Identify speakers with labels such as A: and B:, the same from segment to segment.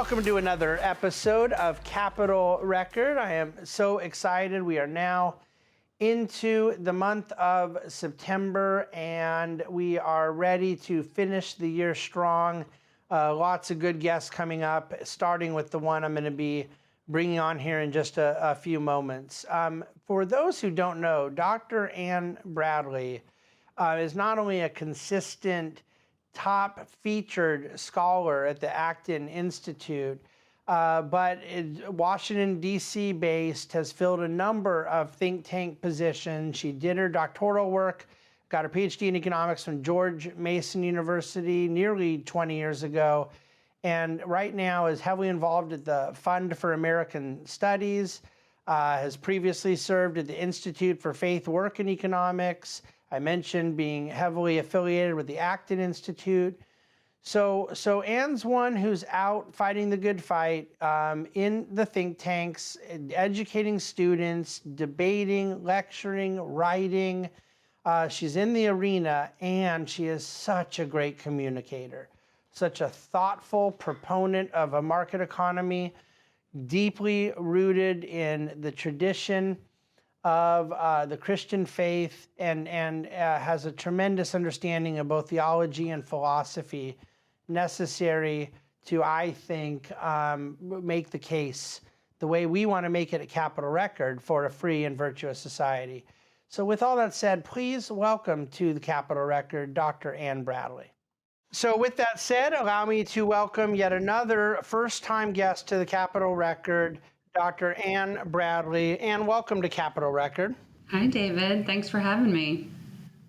A: Welcome to another episode of Capital Record. I am so excited. We are now into the month of September and we are ready to finish the year strong. Lots of good guests coming up, starting with the one I'm going to be bringing on here in just a few moments. For those who don't know, Dr. Ann Bradley is not only a consistent top featured scholar at the Acton Institute, but is Washington, D.C. based, has filled a number of think tank positions. She did her doctoral work, got her Ph.D. in economics from George Mason University nearly 20 years ago, and right now is heavily involved at the Fund for American Studies, has previously served at the Institute for Faith Work in Economics. I mentioned being heavily affiliated with the Acton Institute. So Ann's one who's out fighting the good fight in the think tanks, educating students, debating, lecturing, writing. She's in the arena, and she is such a great communicator, such a thoughtful proponent of a market economy, deeply rooted in the tradition of the Christian faith, and has a tremendous understanding of both theology and philosophy necessary to, I think, make the case the way we want to make it at Capital Record for a free and virtuous society. So with all that said, please welcome to the Capital Record, Dr. Ann Bradley. So with that said, allow me to welcome yet another first-time guest to the Capital Record, Dr. Ann Bradley. Ann, welcome to Capital Record.
B: Hi, David. Thanks for having me.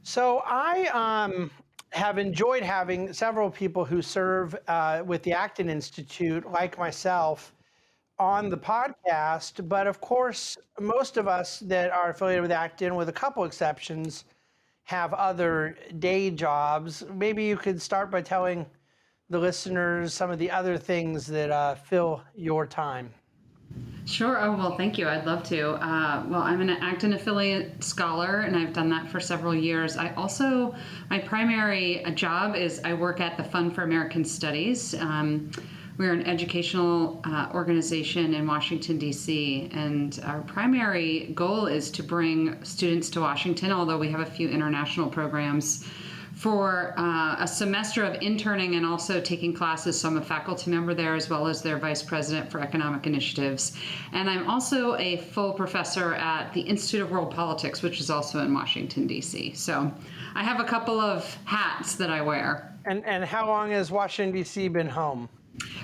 A: So I have enjoyed having several people who serve with the Acton Institute, like myself, on the podcast. But of course, most of us that are affiliated with Acton, with a couple exceptions, have other day jobs. Maybe you could start by telling the listeners some of the other things that fill your time.
B: Sure. Oh, well, thank you. I'd love to. Well, I'm an Acton affiliate scholar, and I've done that for several years. My primary job is I work at the Fund for American Studies. We're an educational organization in Washington, D.C., and our primary goal is to bring students to Washington, although we have a few international programs, for a semester of interning and also taking classes. So I'm a faculty member there, as well as their vice president for economic initiatives. And I'm also a full professor at the Institute of World Politics, which is also in Washington, D.C. So I have a couple of hats that I wear.
A: And how long has Washington, D.C. been home?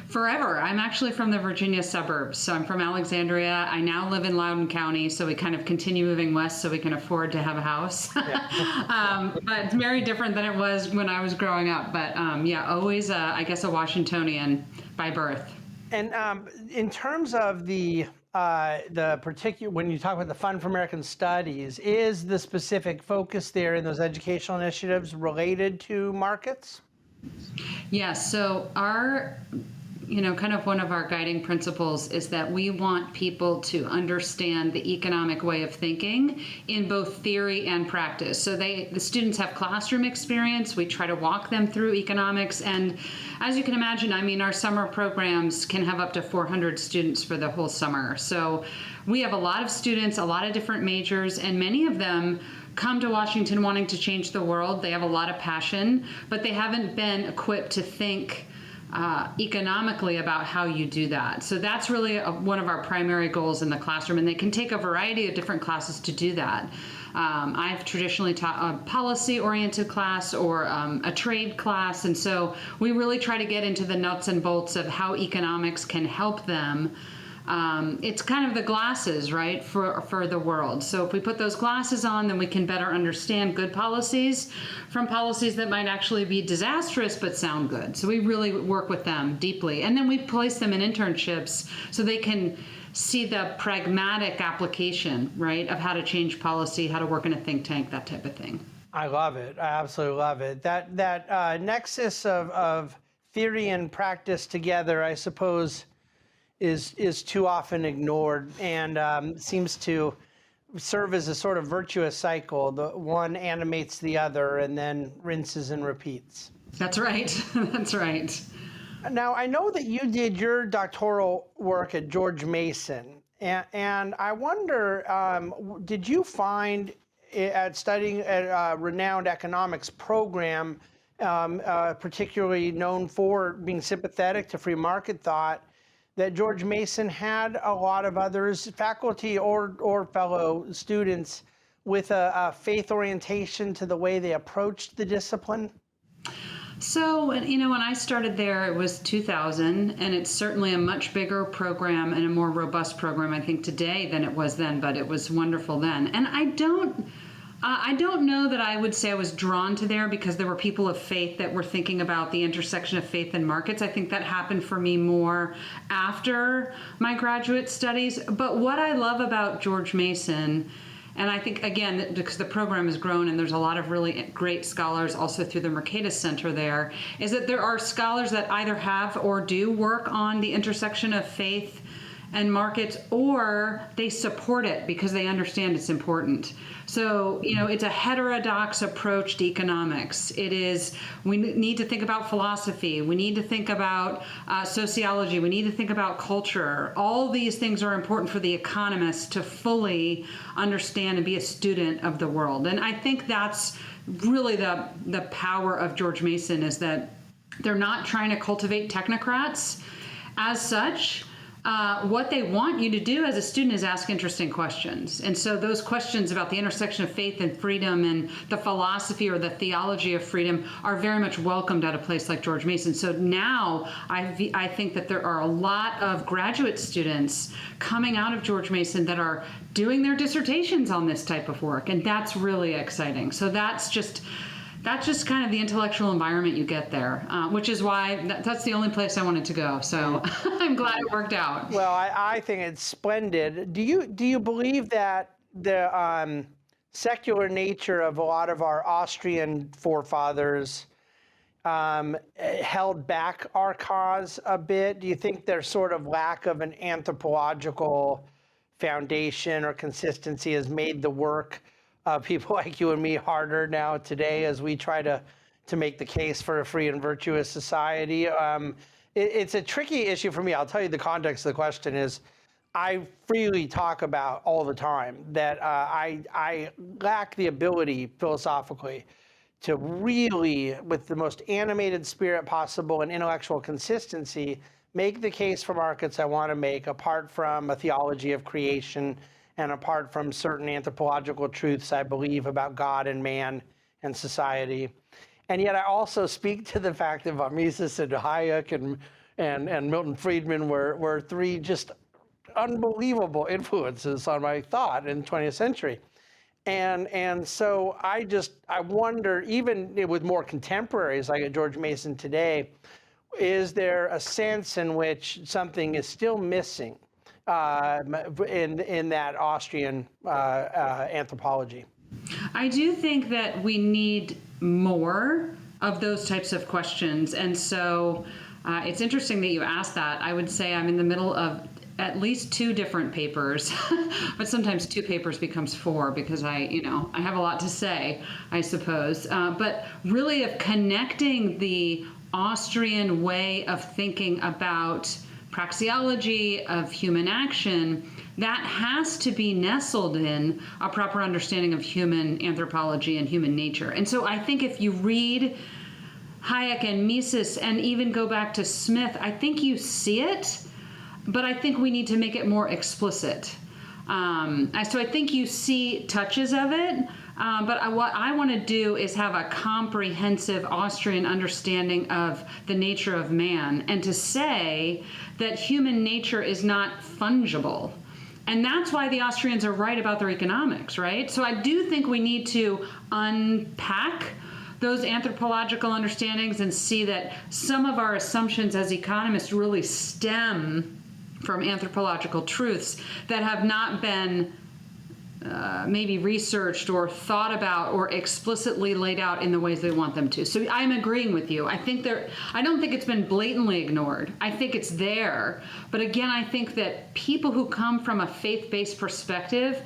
B: Forever. I'm actually from the Virginia suburbs. So I'm from Alexandria. I now live in Loudoun County, so we kind of continue moving west so we can afford to have a house. Yeah. But it's very different than it was when I was growing up. But yeah, always, I guess, a Washingtonian by birth.
A: And in terms of the particular, when you talk about the Fund for American Studies, is the specific focus there in those educational initiatives related to markets?
B: Yes. So kind of one of our guiding principles is that we want people to understand the economic way of thinking in both theory and practice. So the students have classroom experience. We try to walk them through economics. And as you can imagine, our summer programs can have up to 400 students for the whole summer. So we have a lot of students, a lot of different majors, and many of them come to Washington wanting to change the world. They have a lot of passion, but they haven't been equipped to think economically about how you do that. So that's really one of our primary goals in the classroom, and they can take a variety of different classes to do that. I've traditionally taught a policy-oriented class or a trade class, and so we really try to get into the nuts and bolts of how economics can help them. It's kind of the glasses, right, for the world. So if we put those glasses on, then we can better understand good policies from policies that might actually be disastrous but sound good. So we really work with them deeply. And then we place them in internships so they can see the pragmatic application, right, of how to change policy, how to work in a think tank, that type of thing.
A: I love it. I absolutely love it. That nexus of theory and practice together, I suppose, is too often ignored and seems to serve as a sort of virtuous cycle. The one animates the other and then rinses and repeats.
B: That's right. That's right.
A: Now, I know that you did your doctoral work at George Mason, and I wonder, did you find at studying at a renowned economics program, particularly known for being sympathetic to free market thought, that George Mason had a lot of others, faculty or fellow students, with a faith orientation to the way they approached the discipline?
B: So, you know, when I started there, it was 2000, and it's certainly a much bigger program and a more robust program, I think, today than it was then, but it was wonderful then. And I don't know that I would say I was drawn to there because there were people of faith that were thinking about the intersection of faith and markets. I think that happened for me more after my graduate studies. But what I love about George Mason, and I think, again, because the program has grown and there's a lot of really great scholars also through the Mercatus Center there, is that there are scholars that either have or do work on the intersection of faith and markets, or they support it because they understand it's important. So, you know, it's a heterodox approach to economics. It is, we need to think about philosophy. We need to think about sociology. We need to think about culture. All these things are important for the economist to fully understand and be a student of the world. And I think that's really the power of George Mason, is that they're not trying to cultivate technocrats as such. What they want you to do as a student is ask interesting questions. And so those questions about the intersection of faith and freedom and the philosophy or the theology of freedom are very much welcomed at a place like George Mason. So now I think that there are a lot of graduate students coming out of George Mason that are doing their dissertations on this type of work. And that's really exciting. So that's just kind of the intellectual environment you get there, which is why that's the only place I wanted to go. So I'm glad it worked out.
A: Well, I think it's splendid. Do you believe that the secular nature of a lot of our Austrian forefathers held back our cause a bit? Do you think there's sort of lack of an anthropological foundation or consistency has made the work people like you and me harder now today as we try to make the case for a free and virtuous society? It's a tricky issue for me. I'll tell you the context of the question is I freely talk about all the time that I lack the ability philosophically to really, with the most animated spirit possible and intellectual consistency, make the case for markets I want to make apart from a theology of creation and apart from certain anthropological truths I believe about God and man and society. And yet I also speak to the fact that Mises and Hayek and Milton Friedman were three just unbelievable influences on my thought in the 20th century. And so I wonder, even with more contemporaries like George Mason today, is there a sense in which something is still missing in that Austrian anthropology?
B: I do think that we need more of those types of questions. And so it's interesting that you asked that. I would say I'm in the middle of at least 2 different papers, but sometimes 2 papers becomes 4 because I have a lot to say, I suppose. But really of connecting the Austrian way of thinking about praxeology of human action, that has to be nestled in a proper understanding of human anthropology and human nature. And so I think if you read Hayek and Mises and even go back to Smith, I think you see it, but I think we need to make it more explicit. So I think you see touches of it, but what I want to do is have a comprehensive Austrian understanding of the nature of man and to say that human nature is not fungible. And that's why the Austrians are right about their economics, right? So I do think we need to unpack those anthropological understandings and see that some of our assumptions as economists really stem from anthropological truths that have not been maybe researched or thought about or explicitly laid out in the ways they want them to. So I'm agreeing with you. I don't think it's been blatantly ignored. I think it's there. But again, I think that people who come from a faith-based perspective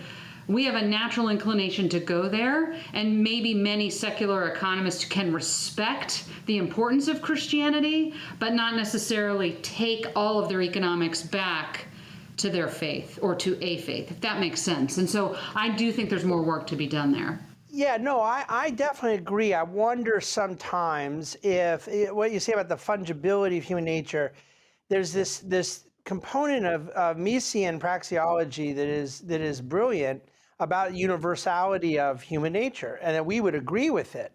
B: we have a natural inclination to go there, and maybe many secular economists can respect the importance of Christianity, but not necessarily take all of their economics back to their faith or to a faith, if that makes sense. And so I do think there's more work to be done there.
A: Yeah, no, I definitely agree. I wonder sometimes if what you say about the fungibility of human nature, there's this component of Miesian praxeology that is brilliant about universality of human nature, and that we would agree with it.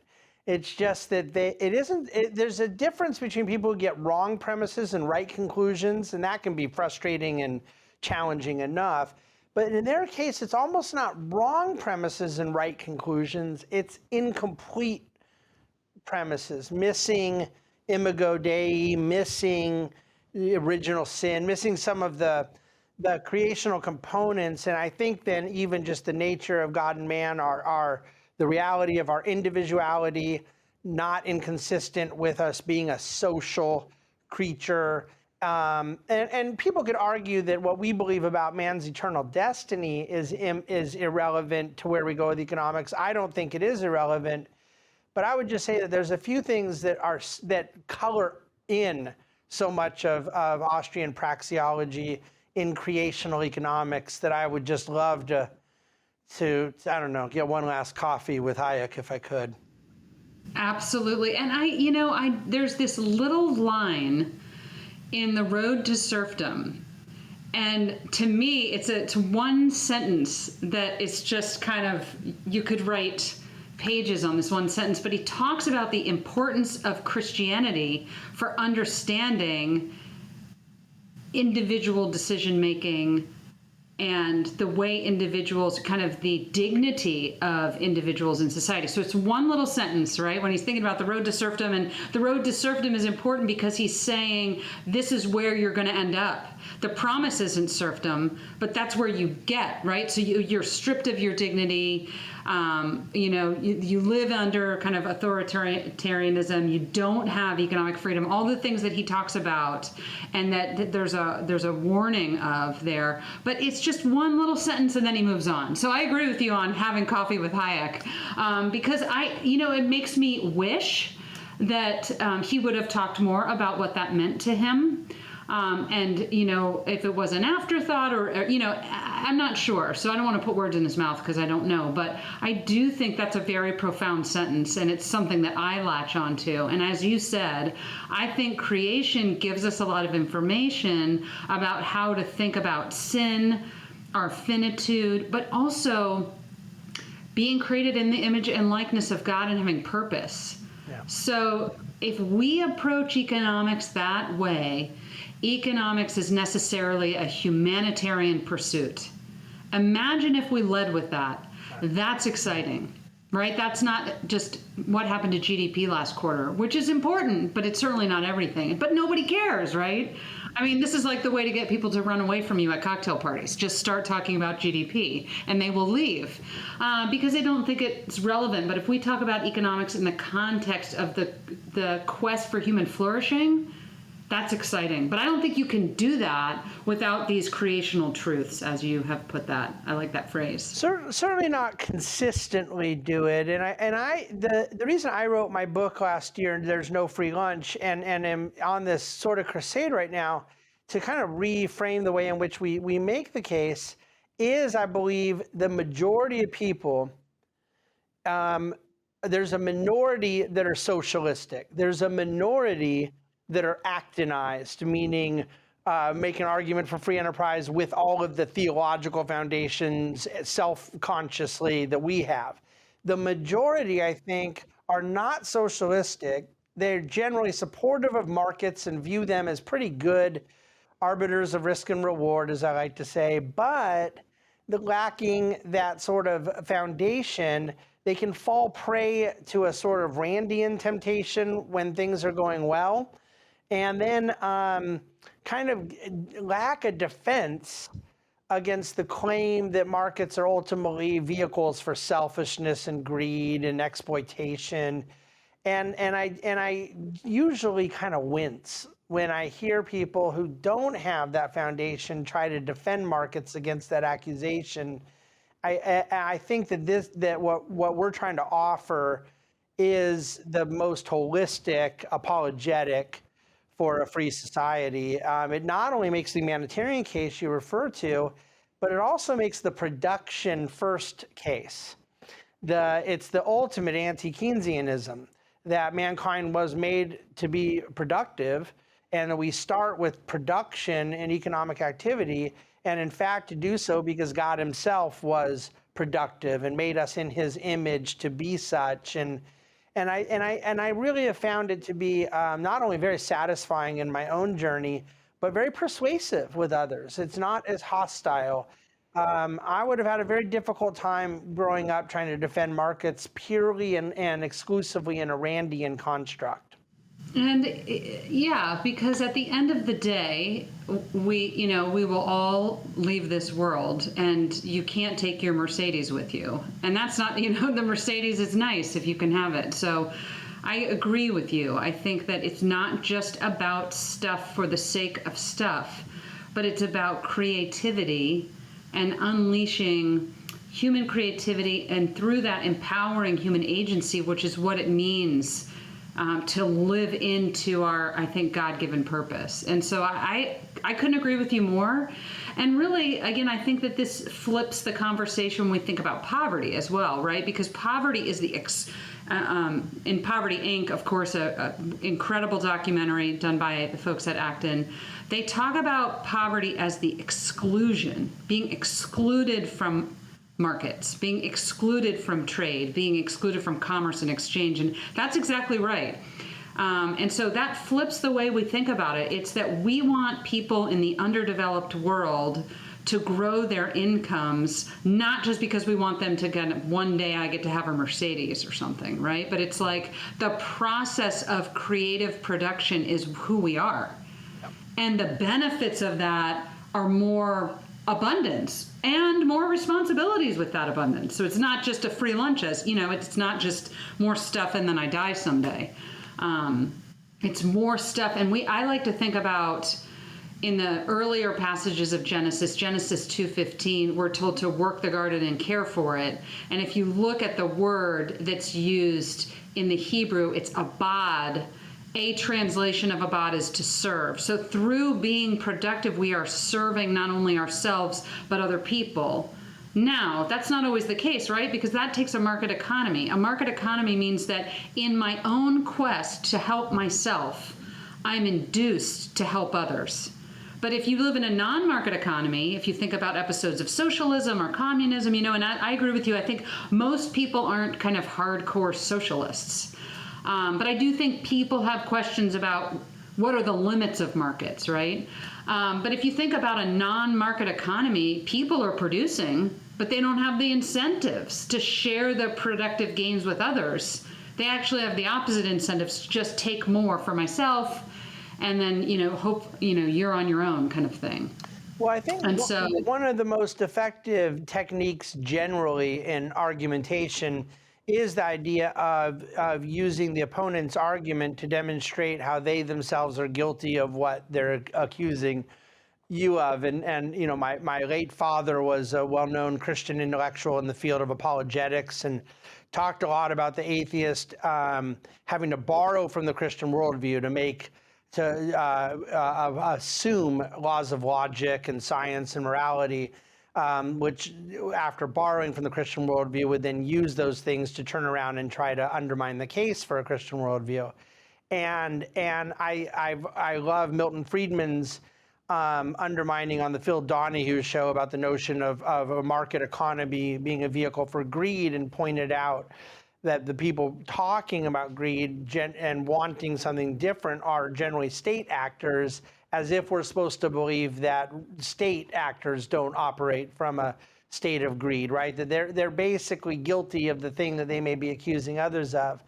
A: It's just that there's a difference between people who get wrong premises and right conclusions, and that can be frustrating and challenging enough. But in their case, it's almost not wrong premises and right conclusions. It's incomplete premises, missing imago Dei, missing the original sin, missing some of the creational components. And I think then even just the nature of God and man are the reality of our individuality, not inconsistent with us being a social creature. And people could argue that what we believe about man's eternal destiny is irrelevant to where we go with economics. I don't think it is irrelevant, but I would just say that there's a few things that color in so much of Austrian praxeology in creational economics that I would just love to I don't know, get one last coffee with Hayek if I could.
B: Absolutely. And there's this little line in The Road to Serfdom. And to me, it's one sentence that is just kind of, you could write pages on this one sentence, but he talks about the importance of Christianity for understanding individual decision-making and the way individuals, kind of the dignity of individuals in society. So it's one little sentence, right? When he's thinking about the road to serfdom, and the road to serfdom is important because he's saying this is where you're going to end up. The promise isn't serfdom, but that's where you get, right? So you're stripped of your dignity. You live under kind of authoritarianism. You don't have economic freedom. All the things that he talks about, and that there's a warning of there. But it's just one little sentence, and then he moves on. So I agree with you on having coffee with Hayek, because it makes me wish that he would have talked more about what that meant to him. If it was an afterthought or I'm not sure. So I don't want to put words in his mouth because I don't know. But I do think that's a very profound sentence, and it's something that I latch onto. And as you said, I think creation gives us a lot of information about how to think about sin, our finitude, but also being created in the image and likeness of God and having purpose. Yeah. So if we approach economics that way, economics is necessarily a humanitarian pursuit. Imagine if we led with that. That's exciting, right? That's not just what happened to GDP last quarter, which is important, but it's certainly not everything. But nobody cares, right? I mean, this is like the way to get people to run away from you at cocktail parties. Just start talking about GDP, and they will leave because they don't think it's relevant. But if we talk about economics in the context of the quest for human flourishing, that's exciting. But I don't think you can do that without these creational truths, as you have put that. I like that phrase.
A: Certainly not consistently do it. And the reason I wrote my book last year, There's No Free Lunch, and am on this sort of crusade right now to kind of reframe the way in which we make the case is, I believe, the majority of people, there's a minority that are socialistic. There's a minority that are Actonized, meaning make an argument for free enterprise with all of the theological foundations self-consciously that we have. The majority, I think, are not socialistic. They're generally supportive of markets and view them as pretty good arbiters of risk and reward, as I like to say, but lacking that sort of foundation, they can fall prey to a sort of Randian temptation when things are going well, and then kind of lack a defense against the claim that markets are ultimately vehicles for selfishness and greed and exploitation. And I usually kind of wince when I hear people who don't have that foundation try to defend markets against that accusation. I think that what we're trying to offer is the most holistic apologetic for a free society. It not only makes the humanitarian case you refer to, but it also makes the production first case. It's the ultimate anti-Keynesianism that mankind was made to be productive, and we start with production and economic activity, and in fact to do so because God himself was productive and made us in his image to be such. And I really have found it to be not only very satisfying in my own journey, but very persuasive with others. It's not as hostile. I would have had a very difficult time growing up trying to defend markets purely and exclusively in a Randian construct.
B: And yeah, because at the end of the day, we will all leave this world, and you can't take your Mercedes with you. And that's not, the Mercedes is nice if you can have it. So I agree with you. I think that it's not just about stuff for the sake of stuff, but it's about creativity and unleashing human creativity, and through that empowering human agency, which is what it means to live into our, I think, God-given purpose. And so I couldn't agree with you more. And really, again, I think that this flips the conversation when we think about poverty as well, right? Because poverty is in Poverty, Inc., of course, an incredible documentary done by the folks at Acton. They talk about poverty as the exclusion, being excluded from markets, being excluded from trade, being excluded from commerce and exchange. And that's exactly right. And so that flips the way we think about it. It's that we want people in the underdeveloped world to grow their incomes, not just because we want them to get, one day I get to have a Mercedes or something, right? But it's like the process of creative production is who we are. And the benefits of that are more abundance and more responsibilities with that abundance. So it's not just a free lunch, it's not just more stuff and then I die someday. It's more stuff. And I like to think about, in the earlier passages of Genesis 2:15, we're told to work the garden and care for it. And if you look at the word that's used in the Hebrew, it's abad. A translation of abad is to serve. So through being productive, we are serving not only ourselves, but other people. Now, that's not always the case, right? Because that takes a market economy. A market economy means that in my own quest to help myself, I'm induced to help others. But if you live in a non-market economy, if you think about episodes of socialism or communism, and I agree with you, I think most people aren't kind of hardcore socialists. But I do think people have questions about what are the limits of markets, right? But if you think about a non-market economy, people are producing, but they don't have the incentives to share the productive gains with others. They actually have the opposite incentives to just take more for myself, and then, hope, you're on your own kind of thing.
A: Well, I think one of the most effective techniques generally in argumentation is the idea of using the opponent's argument to demonstrate how they themselves are guilty of what they're accusing you of. And my late father was a well-known Christian intellectual in the field of apologetics and talked a lot about the atheist having to borrow from the Christian worldview to assume laws of logic and science and morality, which, after borrowing from the Christian worldview, would then use those things to turn around and try to undermine the case for a Christian worldview. And I love Milton Friedman's undermining on the Phil Donahue show about the notion of a market economy being a vehicle for greed, and pointed out that the people talking about greed and wanting something different are generally state actors, as if we're supposed to believe that state actors don't operate from a state of greed, right? That they're basically guilty of the thing that they may be accusing others of.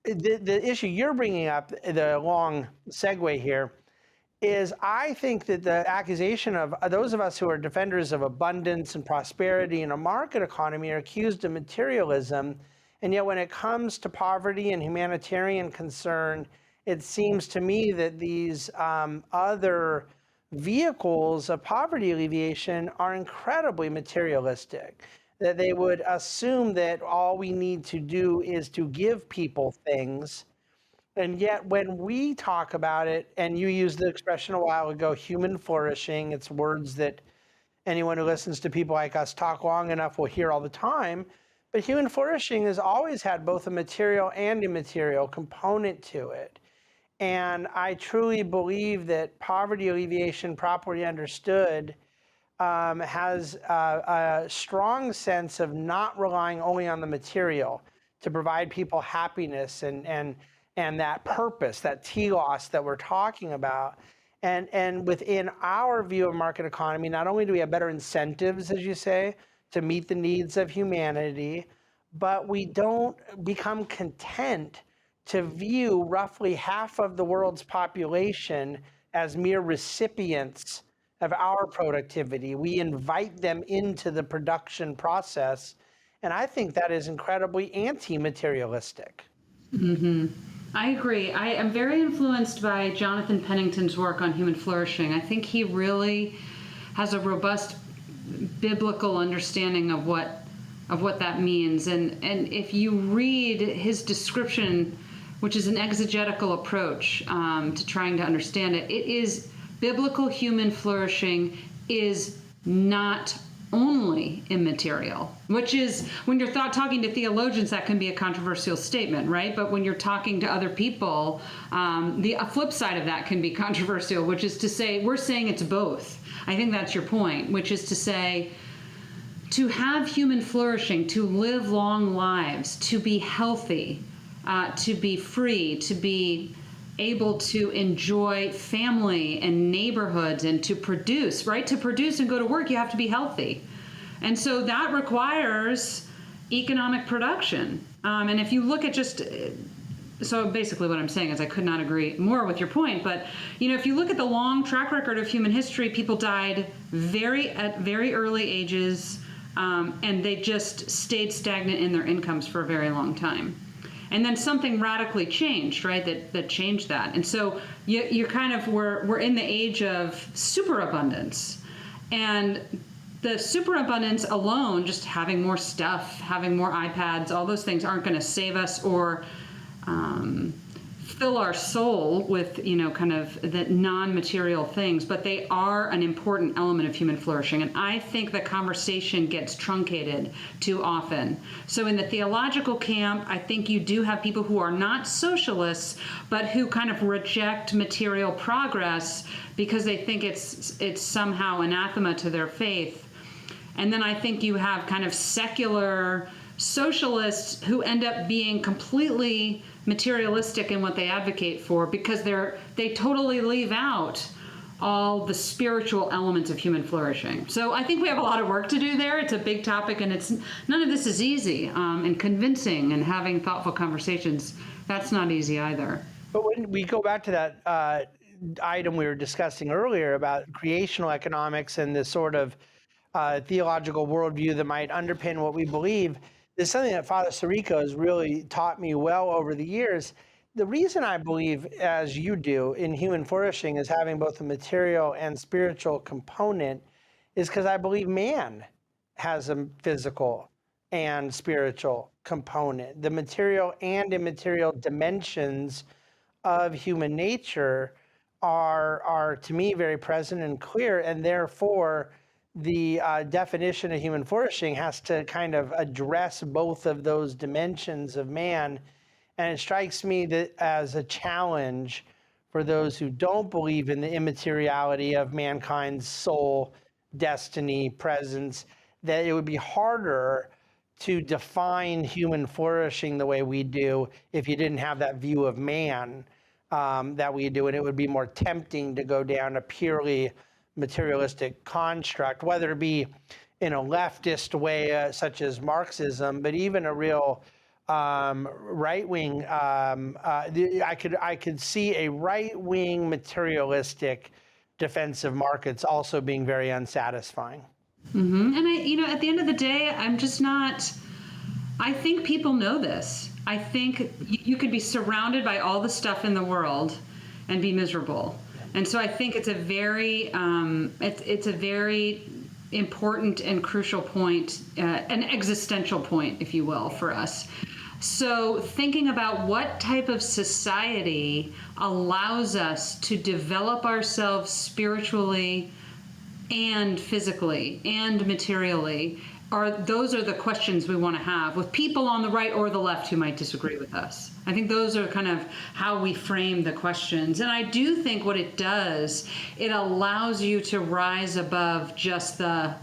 A: The issue you're bringing up, the long segue here, is I think that the accusation of those of us who are defenders of abundance and prosperity in a market economy are accused of materialism. And yet when it comes to poverty and humanitarian concern, it seems to me that these other vehicles of poverty alleviation are incredibly materialistic. that they would assume that all we need to do is to give people things. And yet, when we talk about it, and you used the expression a while ago, human flourishing, it's words that anyone who listens to people like us talk long enough will hear all the time. But human flourishing has always had both a material and immaterial component to it. And I truly believe that poverty alleviation, properly understood, has a strong sense of not relying only on the material to provide people happiness and that purpose, that telos that we're talking about. And within our view of market economy, not only do we have better incentives, as you say, to meet the needs of humanity, but we don't become content to view roughly half of the world's population as mere recipients of our productivity. We invite them into the production process. And I think that is incredibly anti-materialistic.
B: I agree. I am very influenced by Jonathan Pennington's work on human flourishing. I think he really has a robust biblical understanding of what that means. And if you read his description, which is an exegetical approach to trying to understand it, it is biblical human flourishing is not only immaterial, which is, when you're talking to theologians, that can be a controversial statement, right? But when you're talking to other people, the flip side of that can be controversial, which is to say, we're saying it's both. I think that's your point, which is to say, to have human flourishing, to live long lives, to be healthy, to be free, to be able to enjoy family and neighborhoods and to produce, right? To produce and go to work, you have to be healthy. And so that requires economic production. And if you look at so basically what I'm saying is I could not agree more with your point, but if you look at the long track record of human history, people died at very early ages, and they just stayed stagnant in their incomes for a very long time. And then something radically changed, right? That changed that. And so we're in the age of superabundance. And the superabundance alone, just having more stuff, having more iPads, all those things aren't going to save us or fill our soul with, kind of the non-material things, but they are an important element of human flourishing. And I think the conversation gets truncated too often. So in the theological camp, I think you do have people who are not socialists, but who kind of reject material progress because they think it's somehow anathema to their faith. And then I think you have kind of secular socialists who end up being completely materialistic in what they advocate for because they totally leave out all the spiritual elements of human flourishing. So I think we have a lot of work to do there. It's a big topic, and none of this is easy. And convincing and having thoughtful conversations, that's not easy either.
A: But when we go back to that item we were discussing earlier about creational economics and this sort of theological worldview that might underpin what we believe, there's something that Father Sirico has really taught me well over the years. The reason I believe, as you do, in human flourishing is having both a material and spiritual component is because I believe man has a physical and spiritual component. The material and immaterial dimensions of human nature are to me very present and clear, and therefore the definition of human flourishing has to kind of address both of those dimensions of man. And it strikes me that as a challenge for those who don't believe in the immateriality of mankind's soul, destiny, presence, that it would be harder to define human flourishing the way we do if you didn't have that view of man that we do. And it would be more tempting to go down a purely materialistic construct, whether it be in a leftist way such as Marxism, but even a real right-wing, I could see a right-wing materialistic defense of markets also being very unsatisfying.
B: Mm-hmm. And at the end of the day, I think people know this. I think you could be surrounded by all the stuff in the world and be miserable. And so I think it's a very important and crucial point, an existential point, if you will, for us. So thinking about what type of society allows us to develop ourselves spiritually and physically and materially, those are the questions we want to have with people on the right or the left who might disagree with us. I think those are kind of how we frame the questions. And I do think what it does, it allows you to rise above just the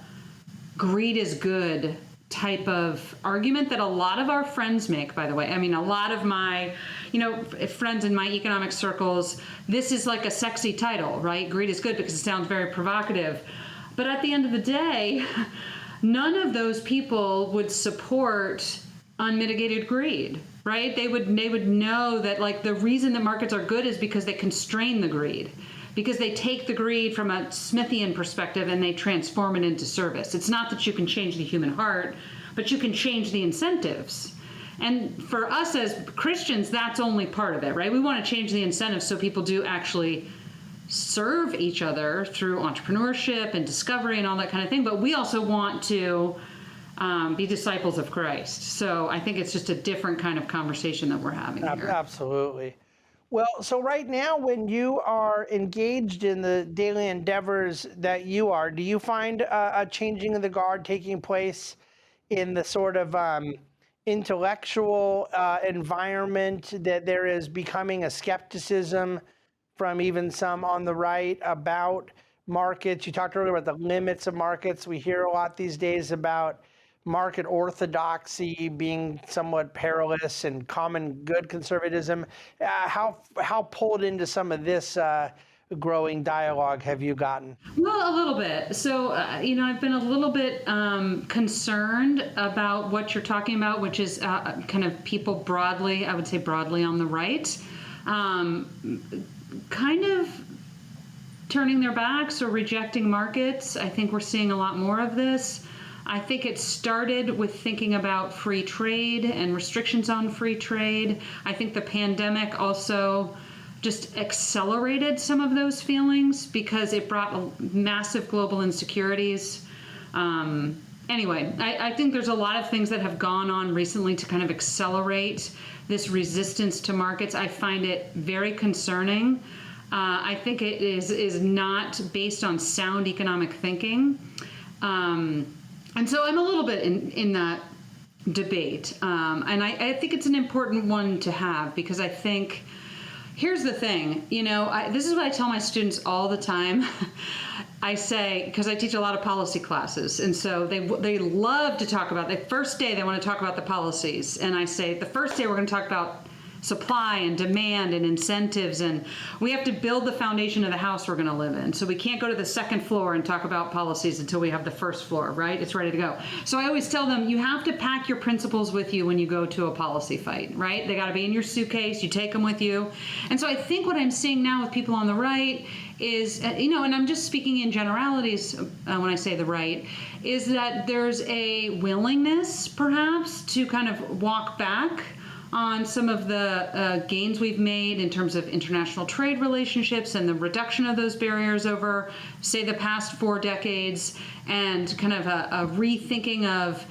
B: greed is good type of argument that a lot of our friends make, by the way. I mean, a lot of my, friends in my economic circles, this is like a sexy title, right? Greed is good because it sounds very provocative. But at the end of the day, none of those people would support unmitigated greed, right? They would know that like the reason that markets are good is because they constrain the greed, because they take the greed from a Smithian perspective and they transform it into service. It's not that you can change the human heart, but you can change the incentives. And for us as Christians, that's only part of it, right? We want to change the incentives so people do actually serve each other through entrepreneurship and discovery and all that kind of thing. But we also want to be disciples of Christ. So I think it's just a different kind of conversation that we're having here.
A: Absolutely. Well, so right now, when you are engaged in the daily endeavors that you are, do you find a changing of the guard taking place in the sort of intellectual environment, that there is becoming a skepticism from even some on the right about markets? You talked earlier about the limits of markets. We hear a lot these days about market orthodoxy being somewhat perilous and common good conservatism. How pulled into some of this growing dialogue have you gotten?
B: Well, a little bit. So, I've been a little bit concerned about what you're talking about, which is kind of people broadly, I would say broadly on the right, kind of turning their backs or rejecting markets. I think we're seeing a lot more of this. I think it started with thinking about free trade and restrictions on free trade. I think the pandemic also just accelerated some of those feelings because it brought massive global insecurities. Anyway, I think there's a lot of things that have gone on recently to kind of accelerate this resistance to markets. I find it very concerning. I think it is not based on sound economic thinking. And so I'm a little bit in that debate. And I think it's an important one to have because I think, here's the thing, this is what I tell my students all the time. I say, because I teach a lot of policy classes, and so they love to talk about, the first day they want to talk about the policies. And I say, the first day we're going to talk about supply and demand and incentives, and we have to build the foundation of the house we're going to live in. So we can't go to the second floor and talk about policies until we have the first floor, right? It's ready to go. So I always tell them, you have to pack your principles with you when you go to a policy fight, right? They got to be in your suitcase. You take them with you. And so I think what I'm seeing now with people on the right is, and I'm just speaking in generalities when I say the right, is that there's a willingness perhaps to kind of walk back on some of the gains we've made in terms of international trade relationships and the reduction of those barriers over, say, the past 4 decades, and kind of a rethinking of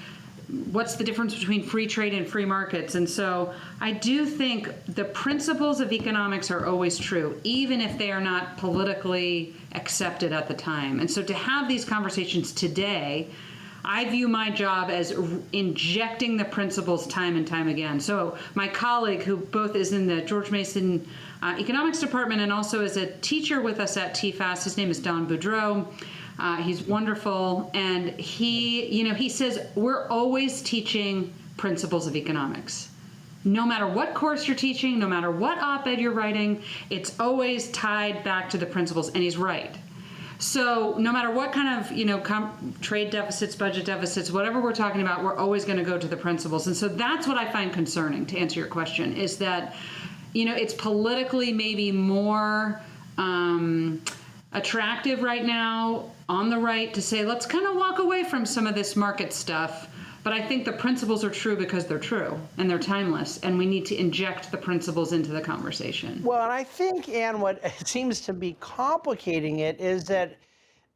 B: what's the difference between free trade and free markets. And so I do think the principles of economics are always true, even if they are not politically accepted at the time. And so to have these conversations today, I view my job as injecting the principles time and time again. So my colleague, who both is in the George Mason economics department and also is a teacher with us at TFAS, his name is Don Boudreau. He's wonderful. And he says, we're always teaching principles of economics. No matter what course you're teaching, no matter what op-ed you're writing, it's always tied back to the principles. And he's right. So no matter what kind of, trade deficits, budget deficits, whatever we're talking about, we're always going to go to the principles. And so that's what I find concerning, to answer your question, is that, it's politically maybe more attractive right now on the right to say, let's kind of walk away from some of this market stuff. But I think the principles are true because they're true and they're timeless, and we need to inject the principles into the conversation.
A: Well, and I think, Anne, what seems to be complicating it is that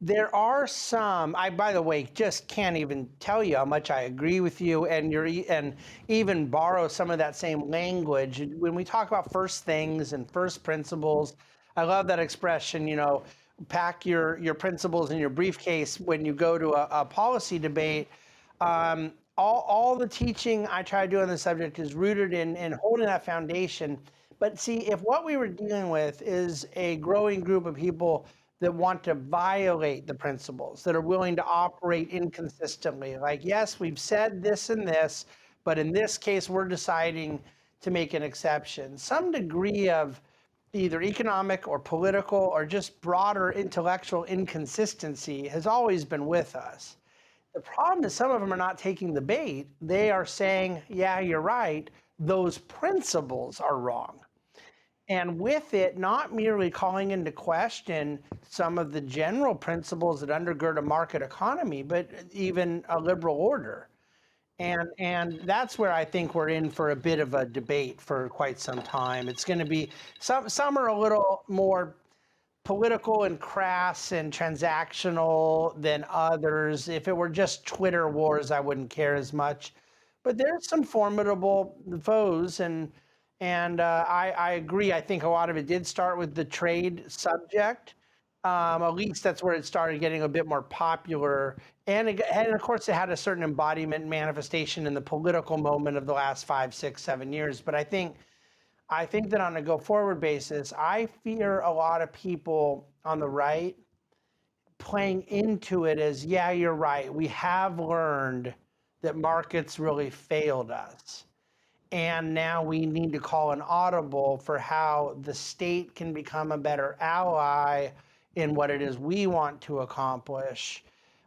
A: There are some, I, by the way, just can't even tell you how much I agree with you, and and even borrow some of that same language. When we talk about first things and first principles, I love that expression, pack your principles in your briefcase when you go to a policy debate. All the teaching I try to do on the subject is rooted in holding that foundation. But see, if what we were dealing with is a growing group of people that want to violate the principles, that are willing to operate inconsistently, like, yes, we've said this and this, but in this case, we're deciding to make an exception. Some degree of either economic or political or just broader intellectual inconsistency has always been with us. The problem is some of them are not taking the bait. They are saying, yeah, you're right, those principles are wrong. And with it, not merely calling into question some of the general principles that undergird a market economy, but even a liberal order. And that's where I think we're in for a bit of a debate for quite some time. It's going to be, some are a little more political and crass and transactional than others. If it were just Twitter wars, I wouldn't care as much. But there's some formidable foes, and I agree. I think a lot of it did start with the trade subject. At least that's where it started getting a bit more popular. And of course, it had a certain embodiment and manifestation in the political moment of the last 5, 6, 7 years. But I think that on a go forward basis, I fear a lot of people on the right playing into it as, yeah, you're right. We have learned that markets really failed us. And now we need to call an audible for how the state can become a better ally in what it is we want to accomplish,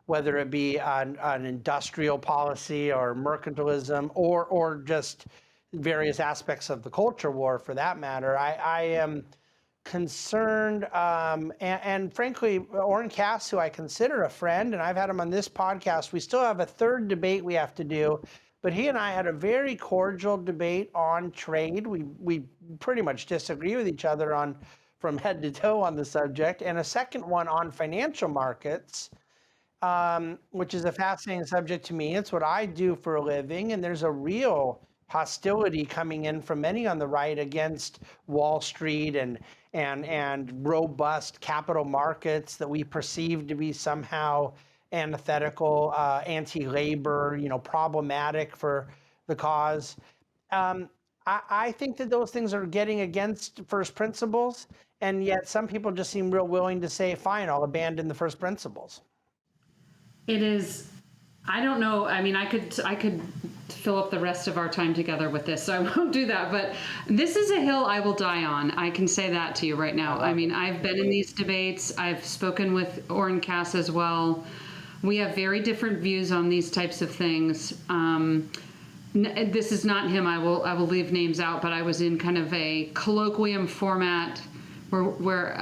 A: whether it be an industrial policy or mercantilism or just various aspects of the culture war for that matter. I am concerned, and frankly, Orrin Cass, who I consider a friend, and I've had him on this podcast, we still have a third debate we have to do. But he and I had a very cordial debate on trade. We pretty much disagree with each other from head to toe on the subject, and a second one on financial markets, which is a fascinating subject to me. It's what I do for a living, and there's a real hostility coming in from many on the right against Wall Street and robust capital markets that we perceive to be somehow antithetical, anti-labor, problematic for the cause. I think that those things are getting against first principles, and yet some people just seem real willing to say, fine, I'll abandon the first principles.
B: It is, I don't know, I mean, I could fill up the rest of our time together with this, so I won't do that, but this is a hill I will die on. I can say that to you right now. I mean, I've been in these debates. I've spoken with Orrin Cass as well. We have very different views on these types of things. This is not him. I will leave names out, but I was in kind of a colloquium format where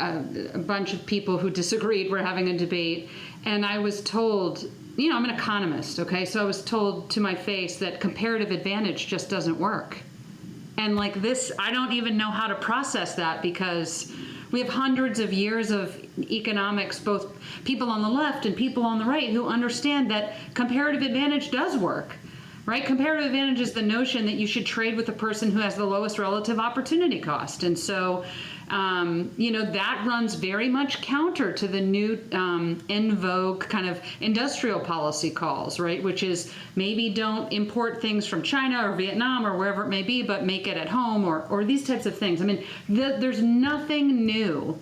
B: a bunch of people who disagreed were having a debate, and I was told, I'm an economist, okay? So I was told to my face that comparative advantage just doesn't work. And like this, I don't even know how to process that, because we have hundreds of years of economics, both people on the left and people on the right, who understand that comparative advantage does work, right? Comparative advantage is the notion that you should trade with the person who has the lowest relative opportunity cost. And so, that runs very much counter to the new in vogue kind of industrial policy calls, right? Which is maybe don't import things from China or Vietnam or wherever it may be, but make it at home, or these types of things. I mean, there's nothing new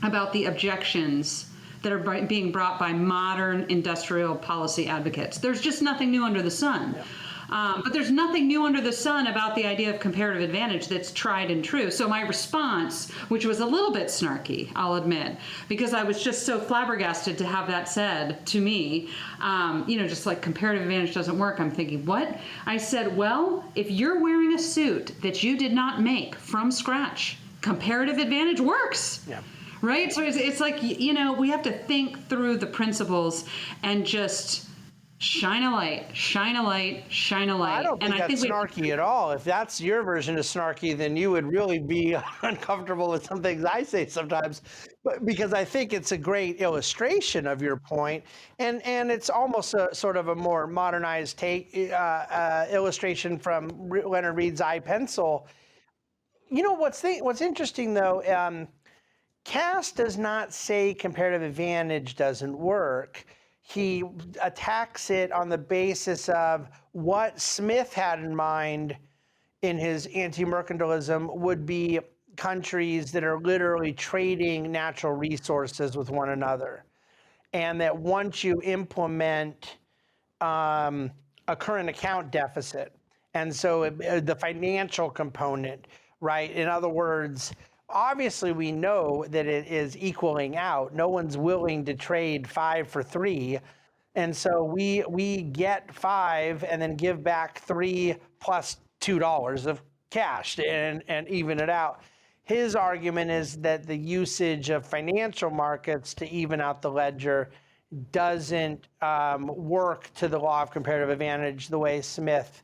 B: about the objections that are being brought by modern industrial policy advocates. There's just nothing new under the sun. Yeah. But there's nothing new under the sun about the idea of comparative advantage that's tried and true. So my response, which was a little bit snarky, I'll admit, because I was just so flabbergasted to have that said to me, just like comparative advantage doesn't work. I'm thinking, what? I said, well, if you're wearing a suit that you did not make from scratch, comparative advantage works. Yeah. Right? So it's like, we have to think through the principles and just shine a light, shine a light, shine a light.
A: I don't think that's snarky at all. If that's your version of snarky, then you would really be uncomfortable with some things I say sometimes. But because I think it's a great illustration of your point, and it's almost a sort of a more modernized take illustration from Leonard Read's I, Pencil. You know what's interesting though. Cass does not say comparative advantage doesn't work. He attacks it on the basis of what Smith had in mind in his anti-mercantilism would be countries that are literally trading natural resources with one another. And that once you implement a current account deficit, and so the financial component, right? In other words, obviously we know that it is equaling out. No one's willing to trade 5 for 3. And so we get 5 and then give back 3 plus $2 of cash and even it out. His argument is that the usage of financial markets to even out the ledger doesn't work to the law of comparative advantage the way Smith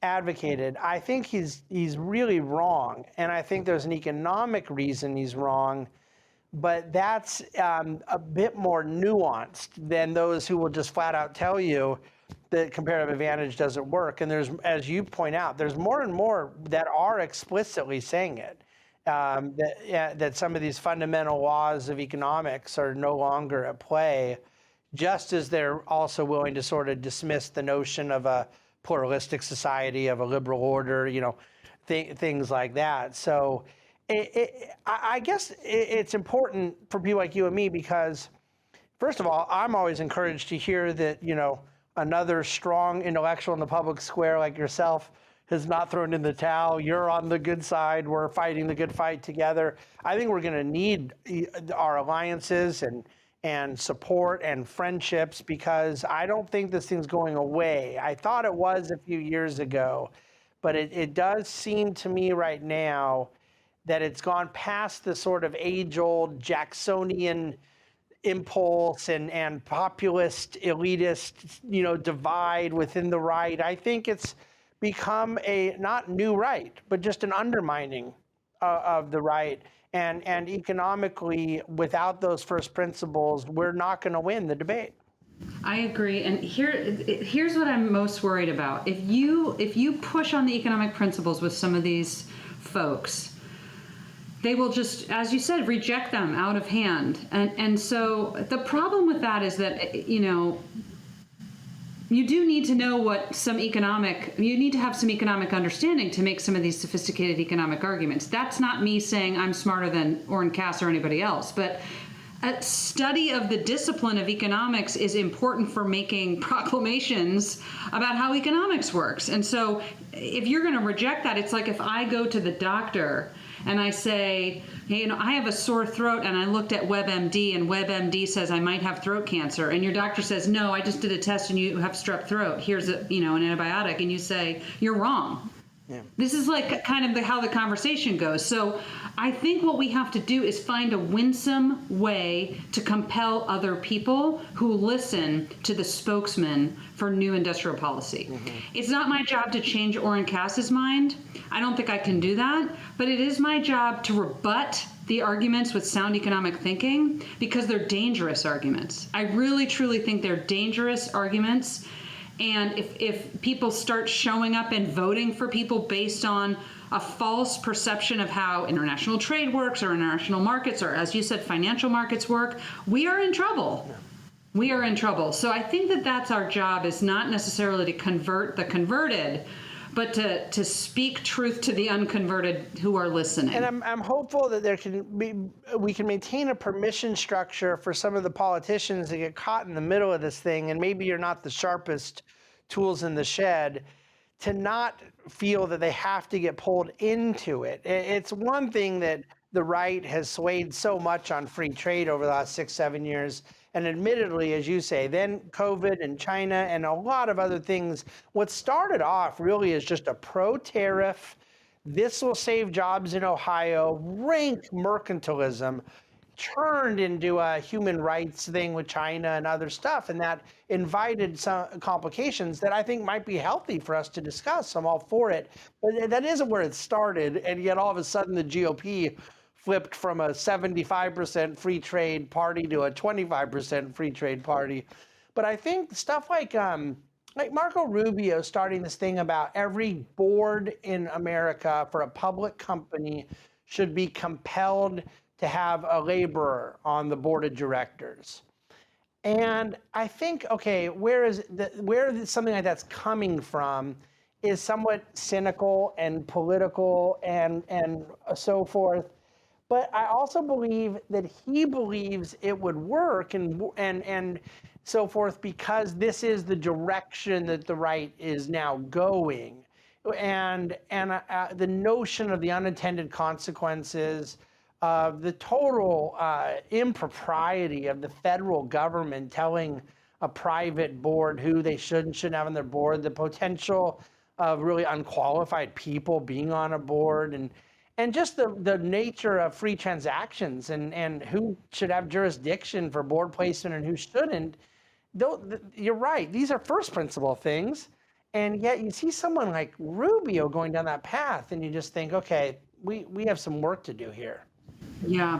A: advocated. I think he's really wrong, and I think there's an economic reason he's wrong, but that's a bit more nuanced than those who will just flat out tell you that comparative advantage doesn't work. And there's, as you point out, there's more and more that are explicitly saying it, that some of these fundamental laws of economics are no longer at play, just as they're also willing to sort of dismiss the notion of a pluralistic society, of a liberal order, things like that. So I guess it's important for people like you and me because, first of all, I'm always encouraged to hear that, another strong intellectual in the public square like yourself has not thrown in the towel. You're on the good side. We're fighting the good fight together. I think we're going to need our alliances and support and friendships because I don't think this thing's going away. I thought it was a few years ago, but it does seem to me right now that it's gone past the sort of age-old Jacksonian impulse and populist, elitist, divide within the right. I think it's become a not new right, but just an undermining of the right. And economically, without those first principles, we're not going to win the debate.
B: I agree. And here's what I'm most worried about. If you push on the economic principles with some of these folks, they will just, as you said, reject them out of hand. And so the problem with that is that, you do need to know you need to have some economic understanding to make some of these sophisticated economic arguments. That's not me saying I'm smarter than Orrin Cass or anybody else, but a study of the discipline of economics is important for making proclamations about how economics works. And so if you're going to reject that, it's like if I go to the doctor and I say, hey, I have a sore throat and I looked at WebMD and WebMD says I might have throat cancer. And your doctor says, no, I just did a test and you have strep throat. Here's an antibiotic. And you say, you're wrong. Yeah. This is like kind of how the conversation goes. So I think what we have to do is find a winsome way to compel other people who listen to the spokesman for new industrial policy. Mm-hmm. It's not my job to change Orrin Cass's mind. I don't think I can do that. But it is my job to rebut the arguments with sound economic thinking because they're dangerous arguments. I really, truly think they're dangerous arguments. And if people start showing up and voting for people based on a false perception of how international trade works or international markets or, as you said, financial markets work, we are in trouble. Yeah. We are in trouble. So I think that that's our job, is not necessarily to convert the converted, but to speak truth to the unconverted who are listening.
A: And I'm hopeful that we can maintain a permission structure for some of the politicians that get caught in the middle of this thing, and maybe you're not the sharpest tools in the shed, to not feel that they have to get pulled into it. It's one thing that the right has swayed so much on free trade over the last 6-7 years. And admittedly, as you say, then COVID and China and a lot of other things, what started off really is just a pro-tariff, this will save jobs in Ohio, rank mercantilism, turned into a human rights thing with China and other stuff, and that invited some complications that I think might be healthy for us to discuss. I'm all for it, but that isn't where it started, and yet all of a sudden the GOP flipped from a 75% free trade party to a 25% free trade party. But I think stuff like Marco Rubio starting this thing about every board in America for a public company should be compelled to have a laborer on the board of directors. And I think, okay, where something like that's coming from is somewhat cynical and political and so forth. But I also believe that he believes it would work and so forth because this is the direction that the right is now going, and the notion of the unintended consequences, of the total impropriety of the federal government telling a private board who they should and shouldn't have on their board, the potential of really unqualified people being on a board, and just the nature of free transactions and who should have jurisdiction for board placement and who shouldn't. You're right. These are first principle things. And yet you see someone like Rubio going down that path and you just think, okay, we have some work to do here.
B: Yeah.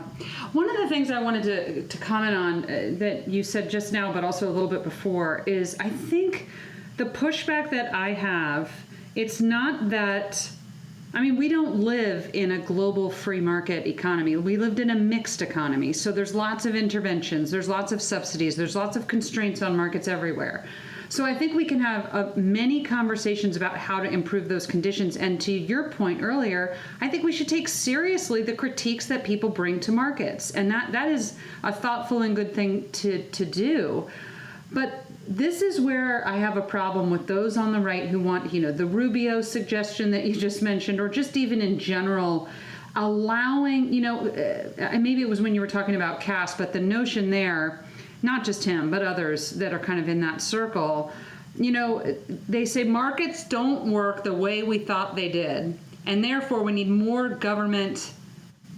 B: One of the things I wanted to comment on that you said just now, but also a little bit before, is I think the pushback that I have, it's not that, I mean, we don't live in a global free market economy. We lived in a mixed economy. So there's lots of interventions, there's lots of subsidies, there's lots of constraints on markets everywhere. So I think we can have many conversations about how to improve those conditions. And to your point earlier, I think we should take seriously the critiques that people bring to markets. And that is a thoughtful and good thing to do. But this is where I have a problem with those on the right who want, the Rubio suggestion that you just mentioned, or just even in general, allowing, maybe it was when you were talking about Cass, but the notion there, not just him, but others that are kind of in that circle, they say markets don't work the way we thought they did, and therefore we need more government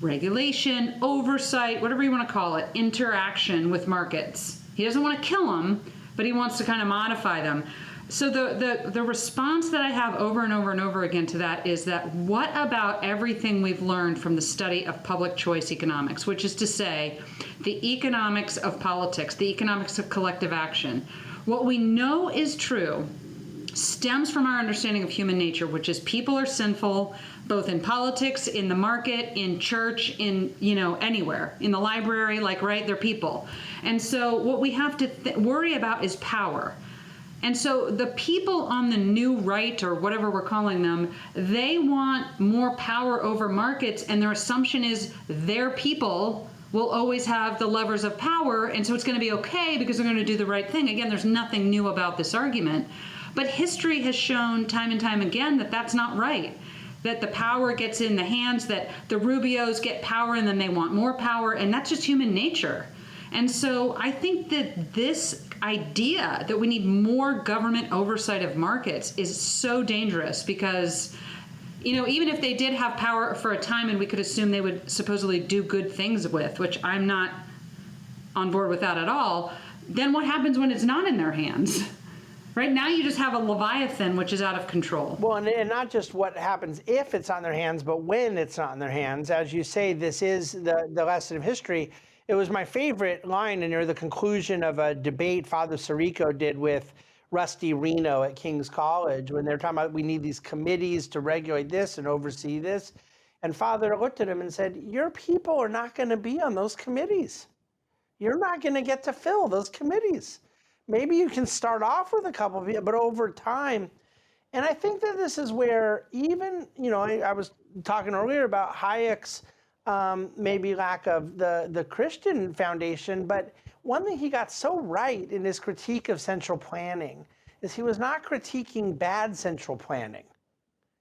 B: regulation, oversight, whatever you want to call it, interaction with markets. He doesn't want to kill them, but he wants to kind of modify them. So the response that I have over and over and over again to that is that what about everything we've learned from the study of public choice economics, which is to say the economics of politics, the economics of collective action. What we know is true stems from our understanding of human nature, which is people are sinful, both in politics, in the market, in church, in, anywhere, in the library, they're people. And so what we have to worry about is power. And so the people on the new right, or whatever we're calling them, they want more power over markets, and their assumption is their people will always have the levers of power, and so it's going to be okay because they're going to do the right thing. Again, there's nothing new about this argument, but history has shown time and time again that that's not right, that the power gets in the hands, that the Rubios get power and then they want more power, and that's just human nature. And so I think that this idea that we need more government oversight of markets is so dangerous because, even if they did have power for a time and we could assume they would supposedly do good things with, which I'm not on board with that at all, then what happens when it's not in their hands? Right now you just have a Leviathan which is out of control.
A: Well, and not just what happens if it's on their hands, but when it's not in their hands. As you say, this is the lesson of history. It was my favorite line near the conclusion of a debate Father Sirico did with Rusty Reno at King's College when they're talking about we need these committees to regulate this and oversee this. And Father looked at him and said, your people are not going to be on those committees. You're not going to get to fill those committees. Maybe you can start off with a couple of people, but over time. And I think that this is where even, I was talking earlier about Hayek's maybe lack of the Christian foundation, but one thing he got so right in his critique of central planning is he was not critiquing bad central planning.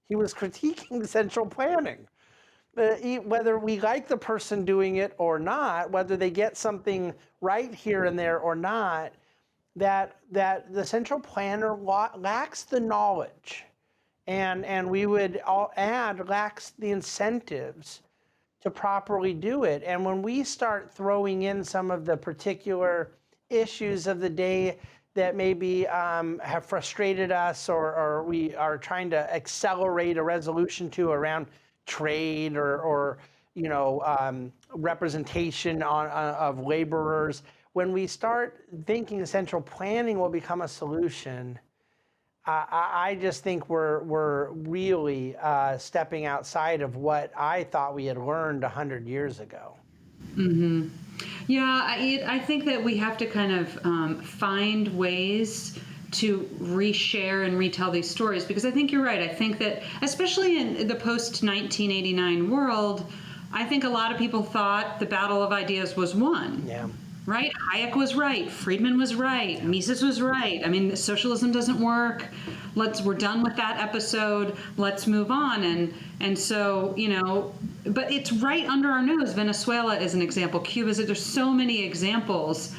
A: He was critiquing central planning. Whether we like the person doing it or not, whether they get something right here and there or not, that the central planner lacks the knowledge, and we would all add lacks the incentives to properly do it. And when we start throwing in some of the particular issues of the day that maybe have frustrated us, or we are trying to accelerate a resolution to around trade or representation of laborers, when we start thinking central planning will become a solution, I just think we're really stepping outside of what I thought we had learned 100 years ago.
B: Yeah, I think that we have to kind of find ways to reshare and retell these stories, because I think you're right. I think that especially in the post-1989 world, I think a lot of people thought the battle of ideas was won.
A: Yeah.
B: Right? Hayek was right. Friedman was right. Mises was right. I mean, socialism doesn't work. We're done with that episode. Let's move on. And so, but it's right under our nose. Venezuela is an example. Cuba is. There's so many examples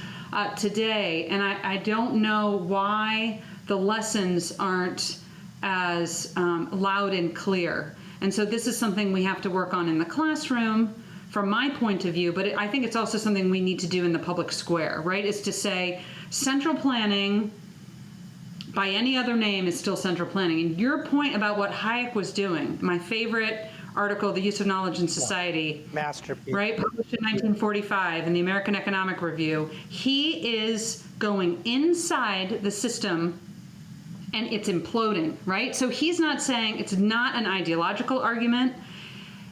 B: today, and I don't know why the lessons aren't as loud and clear. And so this is something we have to work on in the classroom, from my point of view, but I think it's also something we need to do in the public square, right? Is to say central planning, by any other name, is still central planning. And your point about what Hayek was doing, my favorite article, The Use of Knowledge in Society,
A: masterpiece,
B: right, published in 1945 in the American Economic Review, he is going inside the system and it's imploding, right? So he's not saying, it's not an ideological argument.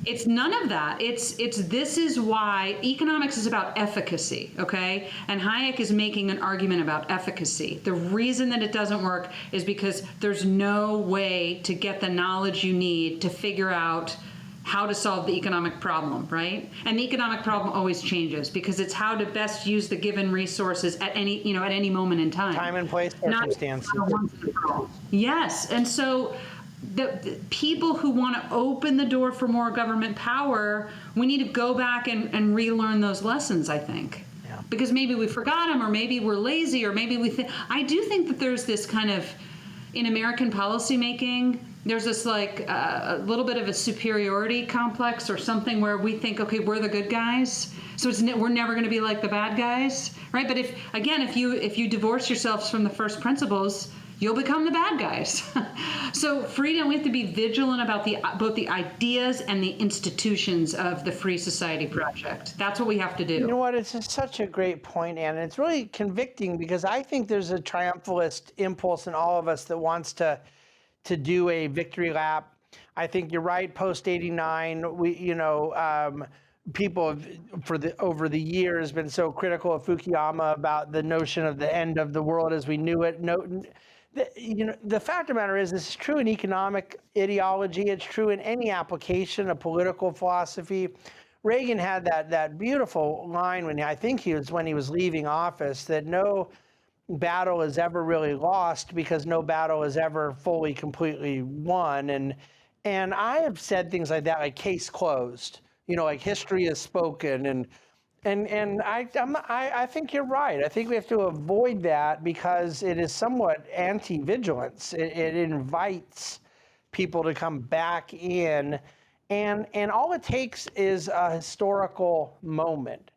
B: It's none of that. It's this is why economics is about efficacy, okay? And Hayek is making an argument about efficacy. The reason that it doesn't work is because there's no way to get the knowledge you need to figure out how to solve the economic problem, right? And the economic problem always changes because it's how to best use the given resources at any moment in time.
A: Time and place, circumstances.
B: Yes, and so the people who want to open the door for more government power, we need to go back and relearn those lessons, I think.
A: Yeah.
B: Because maybe we forgot them, or maybe we're lazy, or maybe I do think that there's this kind of, in American policymaking, there's this a little bit of a superiority complex or something where we think, okay, we're the good guys, so we're never going to be like the bad guys, right? But if you divorce yourselves from the first principles, you'll become the bad guys. So freedom, we have to be vigilant about both the ideas and the institutions of the Free Society Project. That's what we have to do.
A: You know what? It's just such a great point, Ann. It's really convicting because I think there's a triumphalist impulse in all of us that wants to do a victory lap. I think you're right. Post '89, people have, over the years, been so critical of Fukuyama about the notion of the end of the world as we knew it. The fact of the matter is, this is true in economic ideology. It's true in any application of political philosophy. Reagan had that beautiful line when he was leaving office, that no battle is ever really lost because no battle is ever fully, completely won. And I have said things like that, like case closed. Like history is spoken, and I think you're right. I think we have to avoid that because it is somewhat anti-vigilance. It invites people to come back in, and all it takes is a historical moment.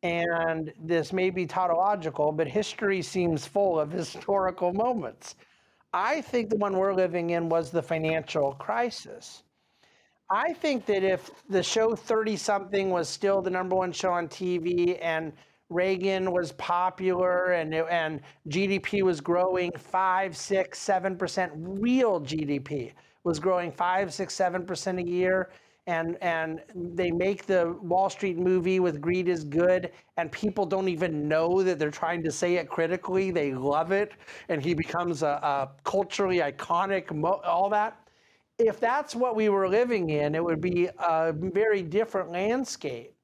A: And this may be tautological, but history seems full of historical moments. I think the one we're living in was the financial crisis. I think that if the show 30-something was still the number one show on TV and Reagan was popular and GDP was growing 5, 6, 7%, real GDP was growing 5, 6, 7% a year, and they make the Wall Street movie with greed is good, and people don't even know that they're trying to say it critically. They love it, and he becomes a culturally iconic, all that. If that's what we were living in, it would be a very different landscape.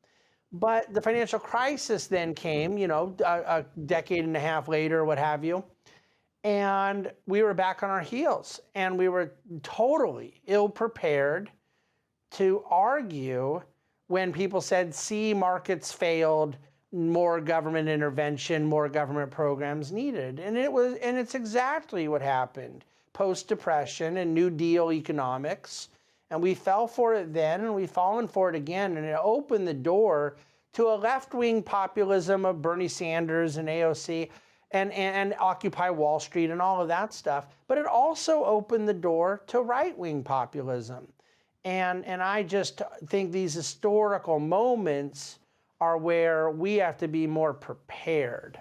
A: But the financial crisis then came, a decade and a half later, what have you, and we were back on our heels, and we were totally ill-prepared to argue when people said, see, markets failed, more government intervention, more government programs needed. And it's exactly what happened post-Depression and New Deal economics And we fell for it then, and we've fallen for it again. And it opened the door to a left-wing populism of Bernie Sanders and AOC and Occupy Wall Street and all of that stuff. But it also opened the door to right-wing populism. And I just think these historical moments are where we have to be more prepared.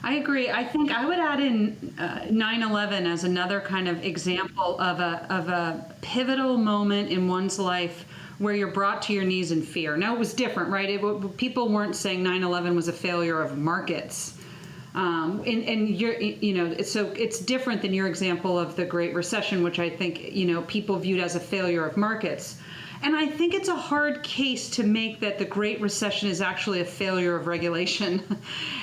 B: I agree. I think I would add in 9/11 as another kind of example of a pivotal moment in one's life where you're brought to your knees in fear. Now, it was different, right? People weren't saying 9/11 was a failure of markets. And you're, so it's different than your example of the Great Recession, which I think, people viewed as a failure of markets. And I think it's a hard case to make that the Great Recession is actually a failure of regulation.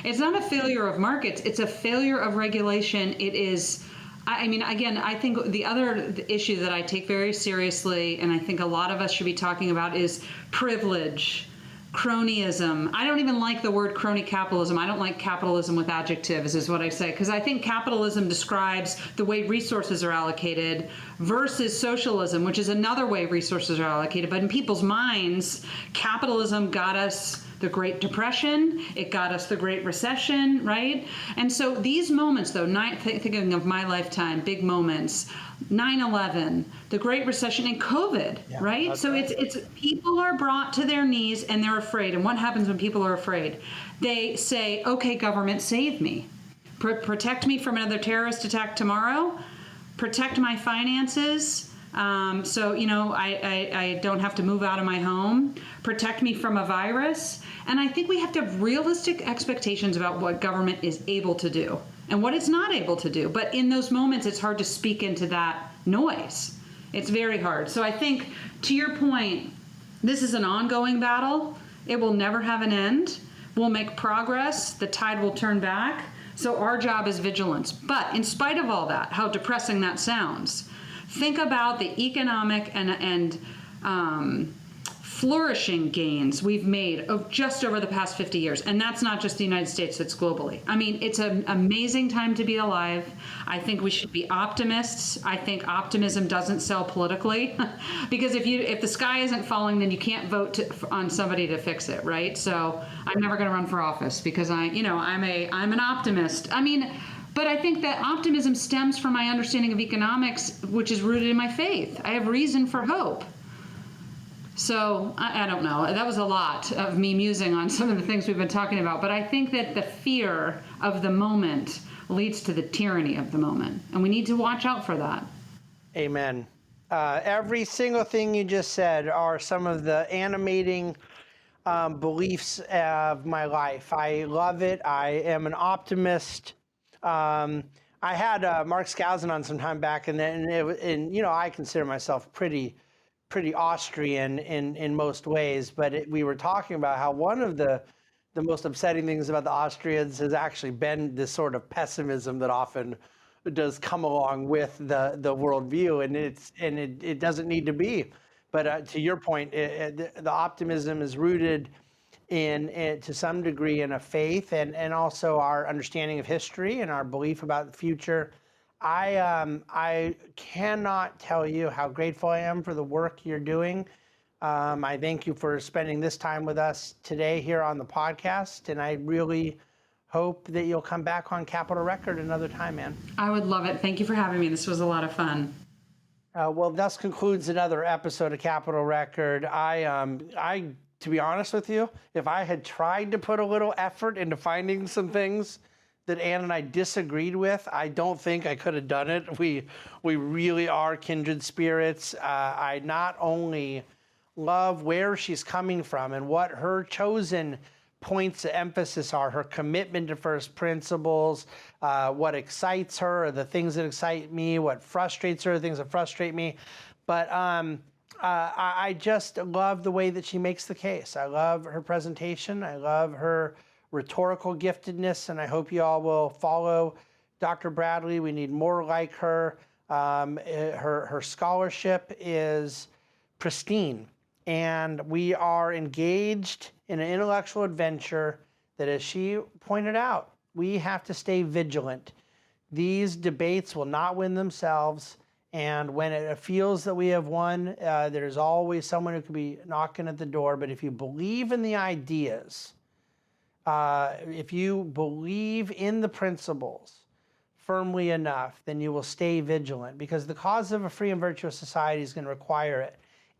B: It's not a failure of markets, it's a failure of regulation. It is, again, I think the other issue that I take very seriously, and I think a lot of us should be talking about, is privilege, cronyism. I don't even like the word crony capitalism. I don't like capitalism with adjectives, is what I say, because I think capitalism describes the way resources are allocated versus socialism, which is another way resources are allocated. But in people's minds, capitalism got us the Great Depression, it got us the Great Recession, right? And so these moments, though, thinking of my lifetime, big moments, 9/11, the Great Recession, and COVID, right? So it's people are brought to their knees and they're afraid. And what happens when people are afraid? They say, okay, government, save me. Protect me from another terrorist attack tomorrow. Protect my finances. So, I don't have to move out of my home. Protect me from a virus. And I think we have to have realistic expectations about what government is able to do and what it's not able to do. But in those moments, it's hard to speak into that noise. It's very hard. So I think, to your point, this is an ongoing battle. It will never have an end. We'll make progress. The tide will turn back. So our job is vigilance. But in spite of all that, how depressing that sounds, think about the economic and flourishing gains we've made just over the past 50 years. And that's not just the United States, that's globally. It's an amazing time to be alive. I think we should be optimists. I think optimism doesn't sell politically because if the sky isn't falling, then you can't vote on somebody to fix it, right? So I'm never going to run for office because I'm an optimist. But I think that optimism stems from my understanding of economics, which is rooted in my faith. I have reason for hope. So I don't know. That was a lot of me musing on some of the things we've been talking about. But I think that the fear of the moment leads to the tyranny of the moment. And we need to watch out for that.
A: Amen. Every single thing you just said are some of the animating beliefs of my life. I love it. I am an optimist. I had Mark Skousen on some time back, and I consider myself pretty Austrian in most ways, but we were talking about how one of the most upsetting things about the Austrians has actually been this sort of pessimism that often does come along with the worldview, and it doesn't need to be. But to your point, the optimism is rooted in to some degree in a faith and also our understanding of history and our belief about the future. I cannot tell you how grateful I am for the work you're doing. I thank you for spending this time with us today here on the podcast, and I really hope that you'll come back on Capitol Record another time, man.
B: I would love it. Thank you for having me. This was a lot of fun.
A: Well, thus concludes another episode of Capitol Record. I, to be honest with you, if I had tried to put a little effort into finding some things that Ann and I disagreed with, I don't think I could have done it. We really are kindred spirits. I not only love where she's coming from and what her chosen points of emphasis are, her commitment to first principles, what excites her, or the things that excite me, what frustrates her, the things that frustrate me. But I just love the way that she makes the case. I love her presentation. I love her rhetorical giftedness, and I hope you all will follow Dr. Bradley. We need more like her. Her scholarship is pristine, and we are engaged in an intellectual adventure that, as she pointed out, we have to stay vigilant. These debates will not win themselves, And when it feels that we have won, there's always someone who could be knocking at the door. But if you believe in the ideas, if you believe in the principles firmly enough, then you will stay vigilant, because the cause of a free and virtuous society is going to require it.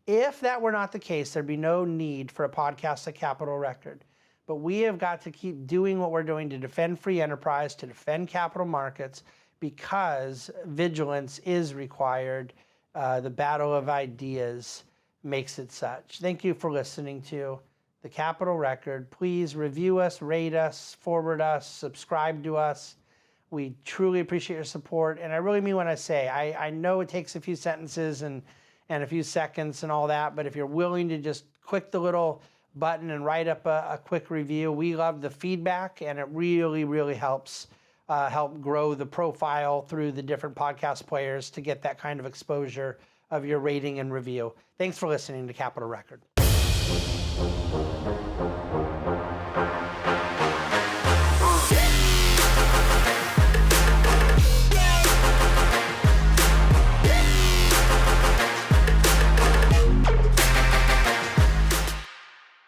A: If that were not the case, there'd be no need for a podcast at Capitol Record. But we have got to keep doing what we're doing to defend free enterprise, to defend capital markets, because vigilance is required. The battle of ideas makes it such. Thank you for listening to the Capitol Record. Please review us, rate us, forward us, subscribe to us. We truly appreciate your support. And I really mean what I say. I know it takes a few sentences and a few seconds and all that, but if you're willing to just click the little button and write up a quick review, we love the feedback, and it really, really helps help grow the profile through the different podcast players to get that kind of exposure of your rating and review. Thanks for listening to Capitol Record.